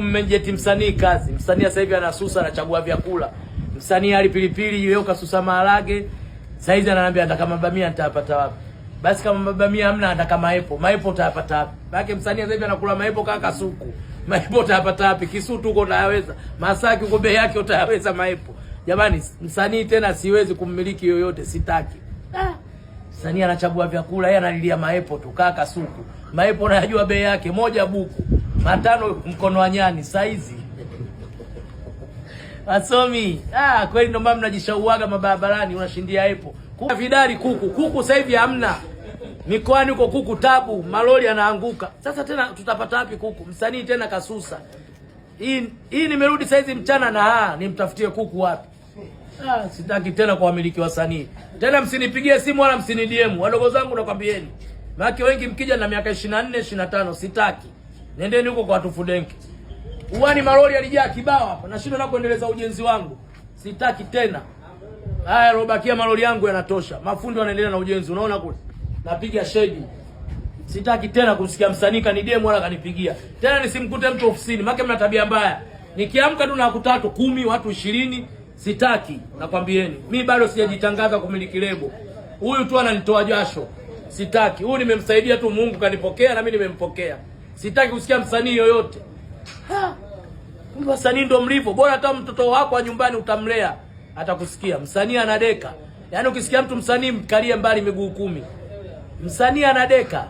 Mmejeti msanii kazi. Msanii sasa hivi anasusa, anachagua vyakula. Msanii ali pilipili leo kasusa maharage. Sasa hizi ananiambia nataka mabamia, nitapata wapi? Basi kama mabamia hamna, nataka maepo. Maepo utayapata wapi? Maana msanii sasa hivi anakula maepo kaka suku. Maepo utayapata wapi? Kisutu huko utayaweza. Masaki huko bei yake utayaweza maepo. Jamani, msanii tena siwezi kummiliki yoyote, sitaki. Msanii anachagua vyakula, yeye analilia maepo tu kaka suku. Maepo unayajua bei yake, moja buku. Matano mkono wa nyani saizi. Asomi, kweli ndo mama mnajishauaga mabarabarani unashindia epo. Kuku vidari kuku. Kuku sasa hivi hamna. Mikoani huko kuku tabu, malori yanaanguka. Sasa tena tutapata wapi kuku? Msanii tena kasusa. Hii nimerudi saizi mchana na nimtafutie kuku wapi? Sitaki tena kwa wamiliki wasanii. Tena msinipigie simu wala msini DM. Wadogo zangu nakwambieni. Maana wengi mkija na miaka 24, 25 sitaki. Nendeni huko kwa watu Fudenki. Uwani malori alijaa kibao hapa. Nashindwa na kuendeleza ujenzi wangu. Sitaki tena. Haya robakia malori yangu yanatosha. Mafundi wanaendelea na ujenzi. Unaona kule? Napiga shedi. Sitaki tena kusikia msanii kanidemu wala kanipigia. Tena nisimkute mtu ofisini. Maana mna tabia mbaya. Nikiamka tu na kutatu 10, watu 20, sitaki. Nakwambieni. Mimi bado sijajitangaza kumiliki lebo. Huyu tu ananitoa jasho. Sitaki. Huyu nimemsaidia tu, Mungu kanipokea na mimi nimempokea. Sitaki kusikia msanii yoyote. Msanii ndo mlivyo. Bora hata mtoto wako wa nyumbani utamlea, atakusikia. Msanii anadeka. Yaani ukisikia mtu msanii mkalie mbali miguu 10. Msanii anadeka.